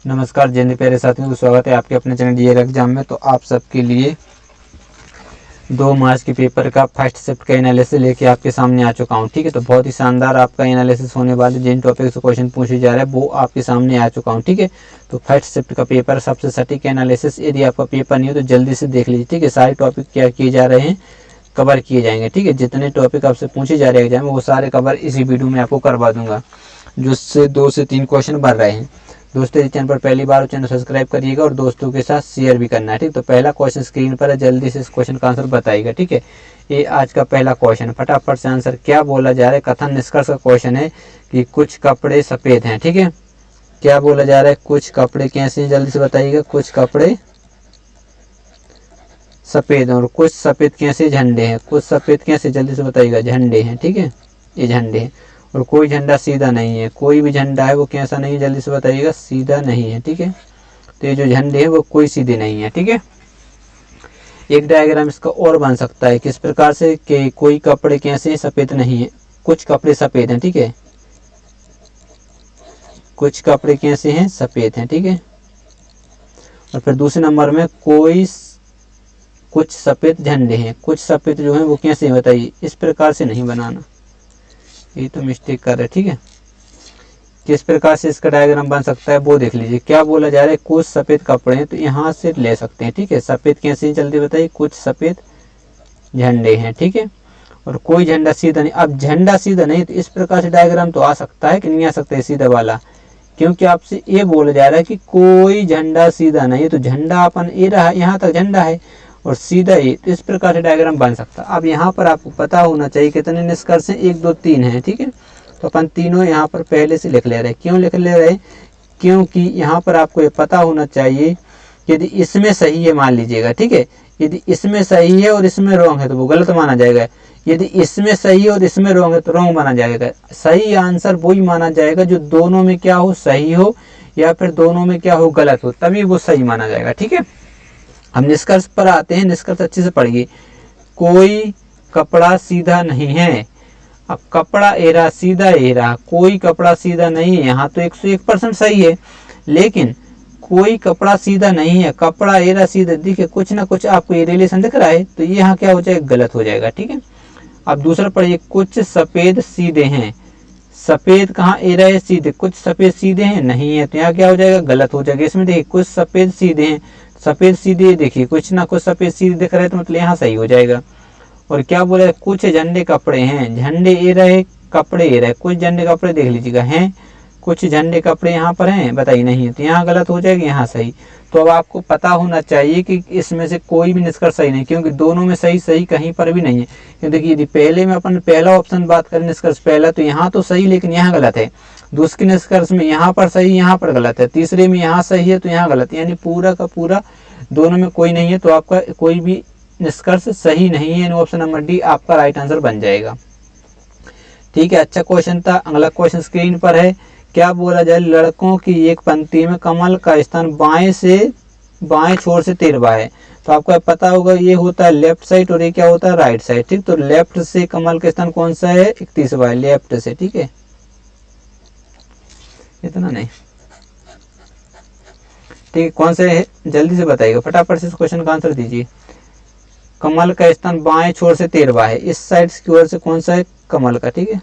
नमस्कार जय हिंद प्यारे साथियों को स्वागत है आपके अपने चैनल डीएल एग्जाम में। तो आप सबके लिए 2 मार्च के पेपर का फर्स्ट शिफ्ट का एनालिसिस लेके आपके सामने आ चुका हूँ। ठीक है, तो बहुत ही शानदार आपका एनालिसिस होने वाले, जिन टॉपिक से क्वेश्चन पूछे जा रहे हैं वो आपके सामने आ चुका हूँ। ठीक है, तो फर्स्ट शिफ्ट का पेपर सबसे सटीक एनालिसिस, यदि आपका पेपर नहीं हो तो जल्दी से देख लीजिए। ठीक है, सारे टॉपिक क्या किए जा रहे हैं, कवर किए जाएंगे। ठीक है, जितने टॉपिक आपसे पूछे जा रहे हैं एग्जाम में वो सारे कवर इसी वीडियो में आपको करवा दूंगा, जिससे 2 से 3 क्वेश्चन बढ़ रहे हैं। दोस्तों इस चैनल पर पहली बार चैनल सब्सक्राइब करिएगा और दोस्तों के साथ शेयर भी करना है। ठीक, तो पहला क्वेश्चन स्क्रीन पर है, जल्दी से इस क्वेश्चन का आंसर बताइएगा। ठीक है, ये आज का पहला क्वेश्चन, फटाफट से आंसर क्या बोला जा रहा है। कथन निष्कर्ष का क्वेश्चन है कि कुछ कपड़े सफेद हैं। ठीक है, क्या बोला जा रहा है, कुछ कपड़े कैसे हैं, जल्दी से बताइएगा। कुछ कपड़े सफेद हैं और कुछ सफेद कैसे झंडे हैं। कुछ सफेद कैसे, जल्दी से बताइएगा, झंडे हैं। ठीक है, ये झंडे हैं और कोई झंडा सीधा नहीं है। कोई भी झंडा है वो कैसा नहीं है, जल्दी से बताइएगा, सीधा नहीं है। ठीक है, तो ये जो झंडे हैं वो कोई सीधे नहीं है। ठीक है, एक डायग्राम इसका और बन सकता है किस प्रकार से कि कोई कपड़े कैसे सफेद नहीं है, कुछ कपड़े सफेद हैं। ठीक है, कुछ कपड़े कैसे हैं, सफेद हैं। ठीक है, और फिर दूसरे नंबर में कुछ सफेद झंडे हैं। कुछ सफेद जो है वो कैसे हैं बताइए, इस प्रकार से नहीं बनाना, ये तो मिस्टेक कर रहे। ठीक है, किस प्रकार से इसका डायग्राम बन सकता है वो देख लीजिए। क्या बोला जा रहा है, कुछ सफेद कपड़े हैं, तो यहाँ से ले सकते हैं। ठीक है, सफेद कैसे, जल्दी बताइए, कुछ सफेद झंडे हैं। ठीक है, और कोई झंडा सीधा नहीं। अब झंडा सीधा नहीं तो इस प्रकार से डायग्राम तो आ सकता है कि नहीं आ सकता है सीधा वाला, क्योंकि आपसे ये बोला जा रहा है कि कोई झंडा सीधा नहीं है। तो झंडा अपन ये रहा, यहाँ तक झंडा है और सीधा ये, तो इस प्रकार से डायग्राम बन सकता है। अब यहाँ पर आपको पता होना चाहिए कितने निष्कर्ष हैं, 1 2 3 हैं। ठीक है, तो अपन तीनों यहाँ पर पहले से लिख ले रहे हैं। क्यों लिख ले रहे हैं, क्योंकि यहाँ पर आपको ये पता होना चाहिए यदि इसमें सही है, मान लीजिएगा। ठीक है, यदि इसमें सही है और इसमें रॉन्ग है तो वो गलत माना जाएगा। यदि इसमें सही है और इसमें रॉन्ग है तो रॉन्ग माना जाएगा। सही आंसर वही माना जाएगा जो दोनों में क्या हो, सही हो, या फिर दोनों में क्या हो, गलत हो, तभी वो सही माना जाएगा। ठीक है, हम निष्कर्ष पर आते हैं। निष्कर्ष अच्छे से पढ़िए। कोई कपड़ा सीधा नहीं है। अब कपड़ा एरा सीधा एरा, कोई कपड़ा सीधा नहीं है, यहाँ तो 101% सही है, लेकिन कोई कपड़ा सीधा नहीं है, कपड़ा एरा सीधा, देखिए कुछ ना कुछ आपको ये रिलेशन दिख रहा है, तो ये यहाँ क्या हो जाएगा, गलत हो जाएगा। ठीक है, अब दूसरा पढ़िए, कुछ सफेद सीधे हैं। सफेद कहाँ एरा है, सीधे, कुछ सफेद सीधे हैं, नहीं है, तो यहाँ क्या हो जाएगा, गलत हो जाएगा। इसमें देखिए कुछ सफेद सीधे हैं, सफेद सीधे, देखिए कुछ ना कुछ सफेद सीधे दिख रहे हैं, तो मतलब यहाँ सही हो जाएगा। और क्या बोला है, कुछ झंडे कपड़े हैं, झंडे ए रहे, कपड़े ए रहे, कुछ झंडे कपड़े देख लीजिएगा हैं, कुछ झंडे कपड़े यहाँ पर हैं, बताइए नहीं है, तो यहाँ गलत हो जाएगा, यहाँ सही। तो अब आपको पता होना चाहिए कि इसमें से कोई भी निष्कर्ष सही नहीं, क्योंकि दोनों में सही सही कहीं पर भी नहीं है। क्योंकि देखिए यदि पहले में अपन पहला ऑप्शन बात करें, निष्कर्ष पहला, तो यहाँ तो सही लेकिन यहाँ गलत है। दूसरे निष्कर्ष में यहाँ पर सही, यहाँ पर गलत है। तीसरे में यहाँ सही है तो यहाँ गलत है, यानी पूरा का पूरा दोनों में कोई नहीं है, तो आपका कोई भी निष्कर्ष सही नहीं है। ऑप्शन नंबर डी आपका राइट आंसर बन जाएगा। ठीक है, अच्छा क्वेश्चन था। अगला क्वेश्चन स्क्रीन पर है। क्या बोला जाए, लड़कों की एक पंक्ति में कमल का स्थान बाएं छोर से 13वां है। तो आपको पता होगा ये होता है लेफ्ट साइड और ये क्या होता है, राइट साइड। ठीक, तो लेफ्ट से कमल का स्थान कौन सा है, 31वां है, लेफ्ट से। ठीक है, इतना नहीं, ठीक है, कौन सा है जल्दी से बताइएगा, फटाफट से इस क्वेश्चन का आंसर दीजिए। कमल का स्थान बाएं छोर से 13वां है, इस साइड की ओर से कौन सा है, कमल का। ठीक है,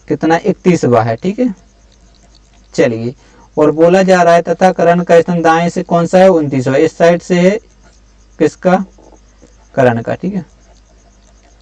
कितना, 31वां है। ठीक है, चलिए, और बोला जा रहा है तथा करण का स्थान दाएं से कौन सा है, 29वां, इस साइड से है किसका, करण का। ठीक है,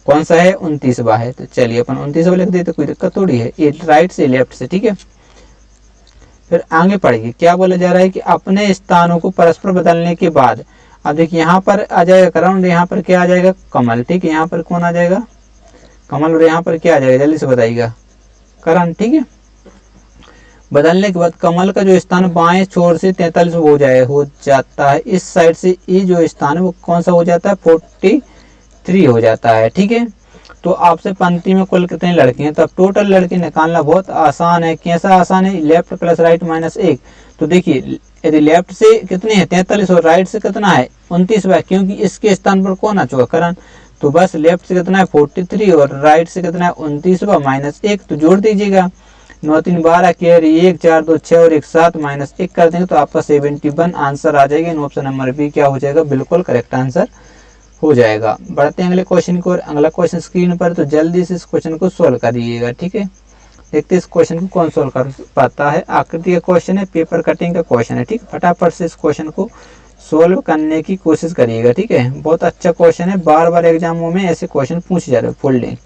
कौन सा है, 29वां है, तो चलिए अपन 29वां लिख देते, कोई दिक्कत थोड़ी है, ये राइट से लेफ्ट से। ठीक है, फिर आगे पढ़िए। क्या बोला जा रहा है कि अपने स्थानों को परस्पर बदलने के बाद, अब देखिए यहाँ पर आ जाएगा करण, यहाँ पर क्या आ जाएगा, कमल। ठीक है, यहाँ पर कौन आ जाएगा, कमल, और यहाँ पर क्या आ जाएगा, जल्दी से बताइएगा, करण। ठीक है, बदलने के बाद कमल का जो स्थान बाएं छोर से 43 हो जाता है, इस साइड से ये जो स्थान है वो कौन सा हो जाता है, 43 हो जाता है। ठीक है, तो आपसे पंक्ति में कुल कितने लड़के हैं, तो अब टोटल लड़के निकालना बहुत आसान है। कैसा आसान है, लेफ्ट प्लस राइट माइनस 1। तो देखिए यदि लेफ्ट से कितने हैं, 43, और राइट से कितना है, 29वां, क्योंकि इसके स्थान पर कौन आ चुका, करण। तो बस लेफ्ट से कितना है 43 और राइट से कितना है 29वां माइनस 1, तो जोड़ दीजिएगा। 9 3 12 कैरी 1 4 2 6 और 1 7 माइनस 1 कर देंगे तो आपका 71 आंसर आ जाएगा। ऑप्शन नंबर बी क्या हो जाएगा, बिल्कुल करेक्ट आंसर हो जाएगा। बढ़ते हैं अगले क्वेश्चन को। अगला क्वेश्चन स्क्रीन पर, तो जल्दी से इस क्वेश्चन को सोल्व करिएगा। ठीक है, देखते हैं इस क्वेश्चन को कौन सोल्व कर पाता है। आकृति का क्वेश्चन है, पेपर कटिंग का क्वेश्चन है। ठीक, फटाफट से इस क्वेश्चन को सोल्व करने की कोशिश करिएगा। ठीक है, बहुत अच्छा क्वेश्चन है, बार बार एग्जामों में ऐसे क्वेश्चन पूछे जा रहे हैं। फोल्डिंग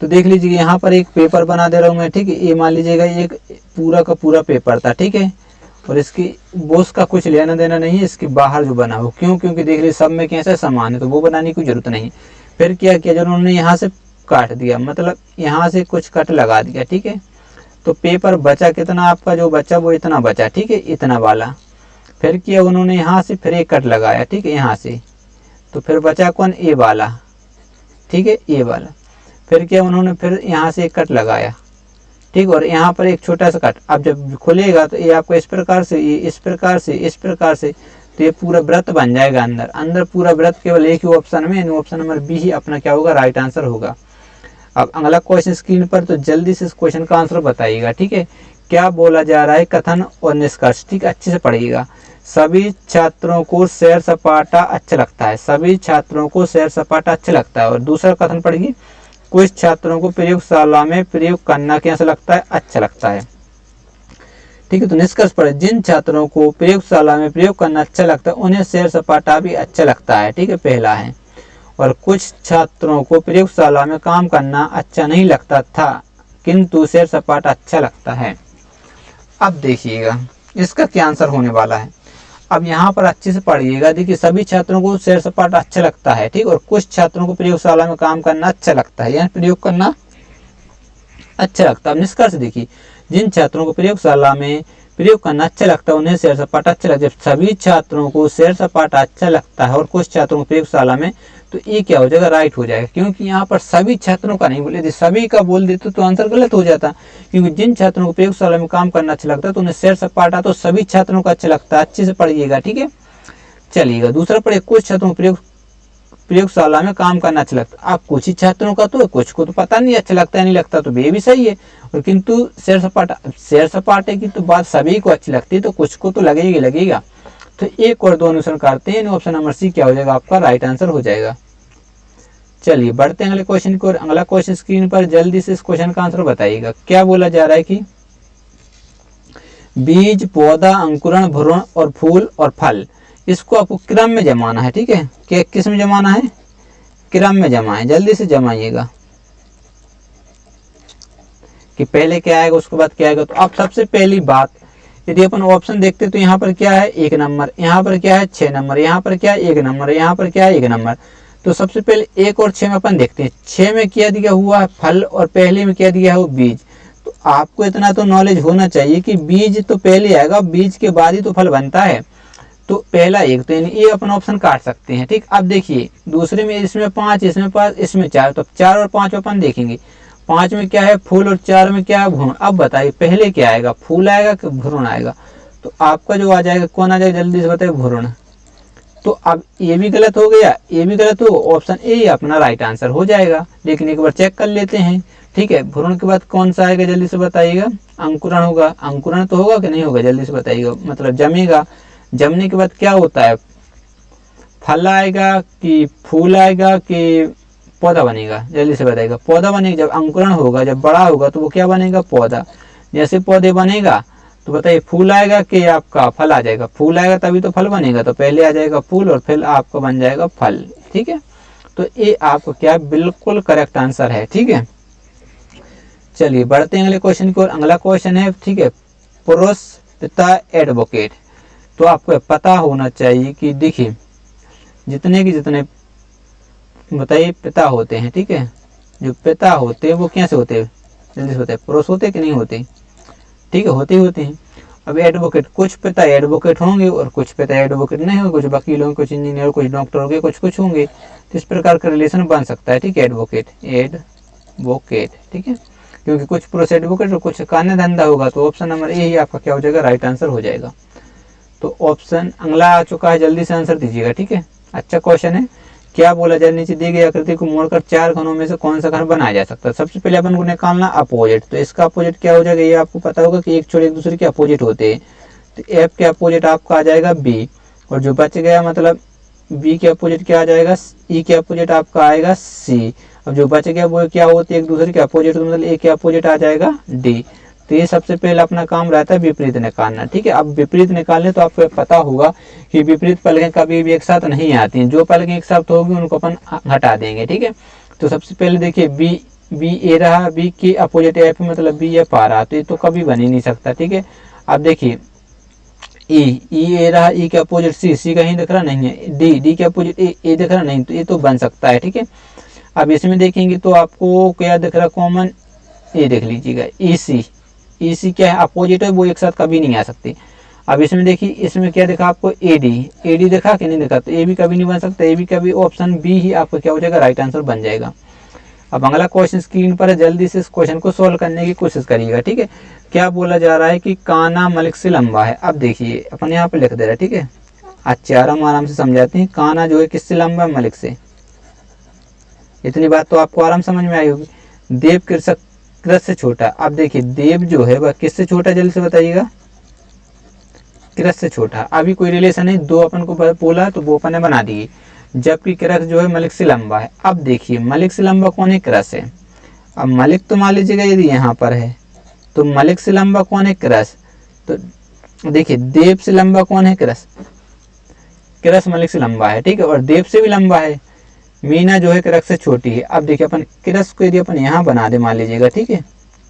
तो देख लीजिए, यहाँ पर एक पेपर बना दे रहा हूँ मैं। ठीक है, ये मान लीजिएगा एक पूरा का पूरा पेपर था। ठीक है, और इसकी बोस का कुछ लेना देना नहीं है, इसके बाहर जो बना हो, क्यों, क्योंकि देख लीजिए सब में कैसे समान है तो वो बनाने की जरूरत नहीं। फिर क्या किया, जब उन्होंने यहाँ से काट दिया, मतलब यहाँ से कुछ कट लगा दिया। ठीक है, तो पेपर बचा कितना, आपका जो बचा वो इतना बचा। ठीक है, इतना वाला। फिर किया उन्होंने यहाँ से फिर एक कट लगाया। ठीक है, यहाँ से तो फिर बचा कौन, ए वाला। ठीक है, ए वाला। फिर क्या उन्होंने फिर यहाँ से एक कट लगाया। ठीक, और यहाँ पर एक छोटा सा कट। अब जब खुलेगा तो ये आपको इस प्रकार से, ये इस प्रकार से, इस प्रकार से, तो ये पूरा वृत्त बन जाएगा। अंदर अंदर पूरा वृत्त केवल एक ही ऑप्शन में, ऑप्शन नंबर बी ही अपना क्या होगा, राइट आंसर होगा। अब अगला क्वेश्चन स्क्रीन पर, तो जल्दी से इस क्वेश्चन का आंसर बताइएगा। ठीक है, क्या बोला जा रहा है, कथन और निष्कर्ष। ठीक, अच्छे से पढ़िएगा। सभी छात्रों को सैर सपाटा अच्छा लगता है, सभी छात्रों को सैर सपाटा अच्छा लगता है। और दूसरा कथन पढ़िए, कुछ छात्रों को प्रयोगशाला में प्रयोग करना कैसा लगता है, अच्छा लगता है। ठीक है, तो निष्कर्ष पढ़े, जिन छात्रों को प्रयोगशाला में प्रयोग करना अच्छा लगता है उन्हें सैर सपाटा भी अच्छा लगता है। ठीक है, पहला है। और कुछ छात्रों को प्रयोगशाला में काम करना अच्छा नहीं लगता था, किंतु सैर सपाटा अच्छा लगता है। अब देखिएगा इसका क्या आंसर होने वाला है। अब यहाँ पर अच्छे से पढ़िएगा। देखिए, सभी छात्रों को सैर सपाटा अच्छा लगता है। ठीक, और कुछ छात्रों को प्रयोगशाला में काम करना अच्छा लगता है, यानी प्रयोग करना अच्छा लगता है। अब निष्कर्ष देखिए, जिन छात्रों को प्रयोगशाला में प्रयोग करना अच्छा लगता है उन्हें सैर सपाटा अच्छा लगता है। जब सभी छात्रों को सैर सपाटा अच्छा लगता है और कुछ छात्रों को प्रयोगशाला में, तो ये क्या हो जाएगा, राइट हो जाएगा। क्योंकि यहाँ पर सभी छात्रों का नहीं बोले थे, सभी का बोल देते तो आंसर गलत हो जाता। क्योंकि जिन छात्रों को प्रयोगशाला में काम करना अच्छा लगता है तो उन्हें सैर सपाटा तो सभी छात्रों का अच्छा लगता है। अच्छे से पढ़िएगा। ठीक है, चलिएगा दूसरा पढ़िए, कुछ छात्रों को प्रयोगशाला में काम करना अच्छा लगता है। आप कुछ ही छात्रों का, तो कुछ को तो पता नहीं अच्छा लगता है नहीं लगता, तो ये भी सही है। और किंतु सैर सपाटे की तो बात सभी को अच्छी लगती है, तो कुछ को तो लगेगा। तो एक और दो अनुसरण करते हैं, ऑप्शन नंबर सी क्या हो जाएगा, आपका राइट आंसर हो जाएगा। चलिए बढ़ते हैं अगले क्वेश्चन की ओर। अगला क्वेश्चन स्क्रीन पर, जल्दी से इस क्वेश्चन का आंसर बताइएगा। क्या बोला जा रहा है कि बीज, पौधा, अंकुरण, भ्रूण और फूल और फल, इसको आपको क्रम में जमाना है। ठीक है, क्या किस में जमाना है, क्रम में जमाएं। जल्दी से जमाइएगा कि पहले क्या आएगा उसके बाद क्या आएगा। तो अब सबसे पहली बात, यदि अपन ऑप्शन देखते तो यहाँ पर क्या है, 1 नंबर, यहाँ पर क्या है 6 नंबर, यहाँ पर क्या है 1 नंबर, यहाँ पर क्या है 1 नंबर। तो सबसे पहले 1 और 6 में अपन देखते हैं। 6 में क्या दिया हुआ है, फल, और पहले में क्या दिया है, वो बीज। तो आपको इतना तो नॉलेज होना चाहिए कि बीज तो पहले आएगा, बीज के बाद ही तो फल बनता है। तो पहला 1, तो ये अपन ऑप्शन काट सकते हैं। ठीक, अब देखिए दूसरे में, इसमें 5, इसमें 5, इसमें 4, तो 4 और 5 अपन देखेंगे। 5 में क्या है, फूल, और 4 में क्या है, भ्रूण। अब बताइए पहले क्या आएगा, फूल आएगा कि भ्रूण आएगा। तो आपका जो आ जाएगा, कौन आ जाएगा, जल्दी से बताइए, भ्रूण। तो अब ये भी गलत हो गया, ये भी गलत हो, ऑप्शन ए अपना राइट आंसर हो जाएगा। लेकिन एक बार चेक कर लेते हैं। ठीक है, भ्रूण के बाद कौन सा आएगा, जल्दी से बताइएगा, अंकुरण होगा। अंकुरण तो होगा कि नहीं होगा, जल्दी से बताइएगा, मतलब जमेगा। जमने के बाद क्या होता है, फल आएगा कि फूल आएगा कि पौधा बनेगा, जल्दी से बताइएगा। पौधा बनेगा। जब अंकुरण होगा, जब बड़ा होगा तो वो क्या बनेगा, पौधा। जैसे पौधे बनेगा तो बताइए फूल आएगा कि आपका फल आ जाएगा, फूल आएगा तभी तो फल बनेगा। तो पहले आ जाएगा फूल और फिर आपका बन जाएगा फल। ठीक है, तो ये आपका क्या बिल्कुल करेक्ट आंसर है। ठीक है, चलिए बढ़ते हैं अगले क्वेश्चन की ओर। अगला क्वेश्चन है, ठीक है, पुरुष पिता एडवोकेट। तो आपको पता होना चाहिए कि देखिए जितने के जितने बताइए पिता होते हैं, ठीक है, जो पिता होते हैं वो कैसे होते हैं, जल्दी से बताइए, पुरुष होते हैं कि नहीं होते, ठीक है, होते ही होते हैं। अब एडवोकेट, कुछ पिता एडवोकेट होंगे और कुछ पिता एडवोकेट नहीं होंगे, कुछ वकील होंगे, कुछ इंजीनियर, कुछ डॉक्टर होंगे, कुछ होंगे। तो इस प्रकार का रिलेशन बन सकता है। ठीक है, एडवोकेट, ठीक है, क्योंकि कुछ पुरुष एडवोकेट और कुछ कार्य धंधा होगा। तो ऑप्शन नंबर ए ही आपका क्या हो जाएगा, राइट आंसर हो जाएगा। तो ऑप्शन अगला आ चुका है, जल्दी से आंसर दीजिएगा। ठीक है, अच्छा क्वेश्चन है। क्या बोला जाए, नीचे दी गई आकृति को मोड़कर 4 खंडों में से कौन सा खंड बनाया जा सकता है। सबसे पहले अपन को निकालना अपोजिट, तो इसका अपोजिट क्या हो जाएगा, ये आपको पता होगा कि एक छोड़ एक दूसरे के अपोजिट होते हैं। तो एफ के अपोजिट आपका आ जाएगा बी, और जो बच गया मतलब बी के अपोजिट क्या आ जाएगा, ई के अपोजिट आपका आएगा सी। अब जो बच गया वो क्या होते हैं, एक दूसरे के अपोजिट, तो मतलब ए के अपोजिट आ जाएगा डी। तो ये सबसे पहले अपना काम रहता है विपरीत निकालना, ठीक है। अब विपरीत निकालने तो आपको पता होगा कि विपरीत पलकें कभी भी एक साथ नहीं आती हैं, जो पलकें एक साथ होगी उनको अपन हटा देंगे, ठीक है। तो सबसे पहले देखिए बी ए रहा, बी के अपोजिट एफ मतलब बी एफ आ रहा, तो ये तो कभी बन ही नहीं सकता, ठीक है। अब देखिए ई ए रहा, ई के अपोजिट सी कहीं दिख रहा नहीं है, डी के अपोजिट ए दिख रहा नहीं, तो ये तो बन सकता है, ठीक है। अब इसमें देखेंगे तो आपको क्या दिख रहा कॉमन, ये देख लीजिएगा ई सी क्या है, अपोजिट है, वो एक साथ कभी नहीं आ सकती। अब इसमें देखिए, इसमें क्या दिखा आपको ए डी दिखा कि नहीं दिखा, तो ए भी कभी नहीं बन सकता, ए भी कभी, ऑप्शन बी ही आपका क्या हो जाएगा, राइट आंसर बन जाएगा। अब अगला क्वेश्चन स्क्रीन पर है, जल्दी से इस क्वेश्चन को सोल्व करने की कोशिश करिएगा, ठीक है। क्या बोला जा रहा है कि कान्हा मलिक से लंबा है। अब देखिए अपन यहाँ पे लिख दे रहे हैं, ठीक है। अच्छा आराम से समझाते हैं, कान्हा जो है किससे लंबा है, मलिक से। इतनी बात तो आपको आराम समझ में आई होगी। देव कृष से छोटा। अब देखिए देव जो है वह किससे छोटा, जल्दी से बताइएगा, कृष से छोटा। अभी कोई रिलेशन नहीं, दो अपन को बोला तो वो अपन ने बना दिए, जबकि कृष जो है मलिक से लंबा है। अब देखिए मलिक से लंबा कौन है, कृष है। अब मलिक तो मान लीजिएगा यदि यहाँ पर है, तो मलिक से लंबा कौन है, कृष। तो देखिए देव से लंबा कौन है, कृष मलिक से लंबा है, ठीक है, और देव से भी लंबा है। मीना जो है कृष से छोटी है। अब देखिए अपन कृष को यदि अपन यहाँ बना दे मान लीजिएगा, ठीक है,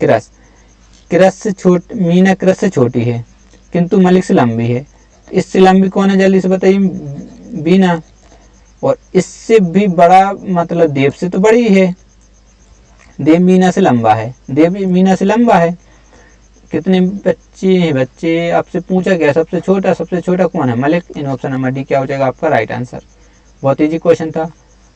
कृष से मीना कृष से छोटी है किंतु मलिक से लंबी है। इससे लंबी कौन है, जल्दी से बताइए, बीना। और इससे भी बड़ा मतलब देव से तो बड़ी है, देव मीना से लंबा है, देव मीना से लंबा है। कितने बच्चे हैं, बच्चे आपसे पूछा गया, सबसे छोटा कौन है, मलिक। इन ऑप्शन नंबर डी क्या हो जाएगा आपका राइट आंसर। बहुत ईजी क्वेश्चन था।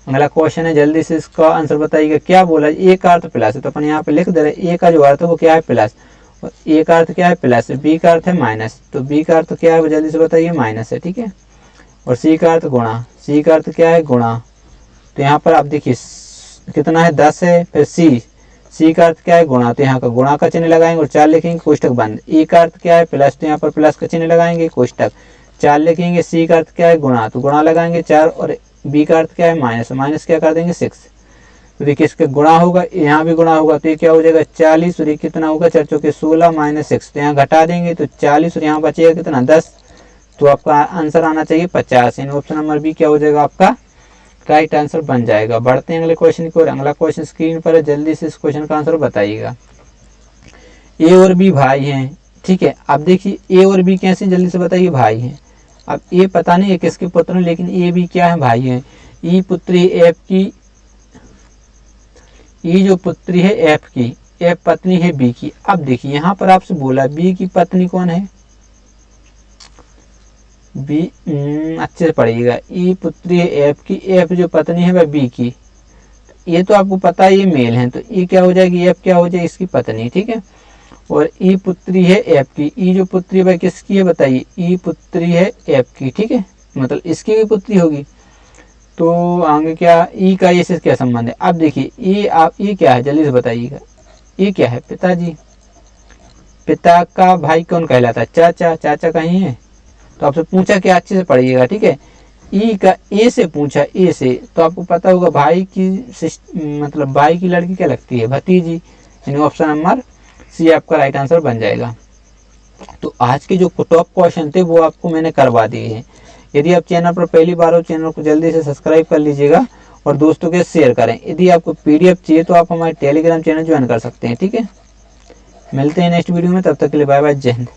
अगला क्वेश्चन है, जल्दी से इसका आंसर बताइएगा। क्या बोला, ए का अर्थ प्लस है, तो अपन यहाँ पे लिख दे रहे, ए का जो अर्थ है वो क्या है, प्लस, और ए का अर्थ क्या है, प्लस, बी का अर्थ है माइनस, तो बी का अर्थ क्या है जल्दी से बताइए, माइनस है, ठीक है। और सी का अर्थ गुणा, सी का अर्थ क्या है, गुणा। तो यहाँ पर आप देखिए कितना है, 10 है, फिर सी का अर्थ क्या है, गुणा, तो यहाँ का गुणा का चिन्ह लगाएंगे और 4 लिखेंगे, कोष्टक बंद। ए का अर्थ क्या है, प्लस, तो यहाँ पर प्लस का चिन्ह लगाएंगे, कोष्टक, 4 लिखेंगे। सी का अर्थ क्या है, गुणा, तो गुणा लगाएंगे 4, और बी का अर्थ क्या है, माइनस, माइनस क्या कर देंगे 6। तो देखिए इसके गुणा होगा, यहाँ भी गुणा होगा, तो ये क्या हो जाएगा 40, और ये कितना होगा 4 चौके 16 माइनस 6, तो यहाँ घटा देंगे तो 40, और यहाँ बचेगा कितना 10, तो आपका आंसर आना चाहिए 50। इन ऑप्शन नंबर बी क्या हो जाएगा आपका राइट आंसर बन जाएगा। बढ़ते हैं अगले क्वेश्चन की ओर। अगला क्वेश्चन स्क्रीन पर है, जल्दी से इस क्वेश्चन का आंसर बताइएगा। ए और बी भाई हैं, ठीक है। अब देखिए ए और बी कैसे, जल्दी से बताइए, भाई हैं। अब ए पता नहीं है किसके पुत्र हैं, लेकिन ए बी क्या है, भाई हैं। ई पुत्री एफ की, ई जो पुत्री है एफ की, एफ पत्नी है बी की। अब देखिए यहाँ पर आपसे बोला बी की पत्नी कौन है, बी, अच्छे से पढ़िएगा, ई पुत्री है एफ की, एफ जो पत्नी है वह बी की। ये तो आपको पता है ये मेल है, तो ई क्या हो जाएगी, एफ क्या हो जाएगी, इसकी पत्नी, ठीक है। और ई पुत्री है एफ की, ई जो पुत्री है वह किसकी है बताइए, ई पुत्री है एफ की, ठीक है, मतलब इसकी भी पुत्री होगी। तो आगे क्या, ई का इससे क्या संबंध है। अब देखिए ई क्या है, जल्दी से बताइएगा, ई क्या है, पिताजी। पिता का भाई कौन कहलाता है, चाचा, चाचा कहीं है, तो आपसे पूछा क्या, अच्छे से पढ़िएगा, ठीक है। ई का ए से पूछा, ए से, तो आपको पता होगा भाई की मतलब भाई की लड़की क्या लगती है, भतीजी। यानी ऑप्शन नंबर सी आपका राइट आंसर बन जाएगा। तो आज के जो टॉप क्वेश्चन थे वो आपको मैंने करवा दिए हैं। यदि आप चैनल पर पहली बार हो, चैनल को जल्दी से सब्सक्राइब कर लीजिएगा और दोस्तों के शेयर करें। यदि आपको पीडीएफ चाहिए तो आप हमारे टेलीग्राम चैनल ज्वाइन कर सकते हैं, ठीक है। मिलते हैं नेक्स्ट वीडियो में, तब तक के लिए बाय बाय, जय हिंद।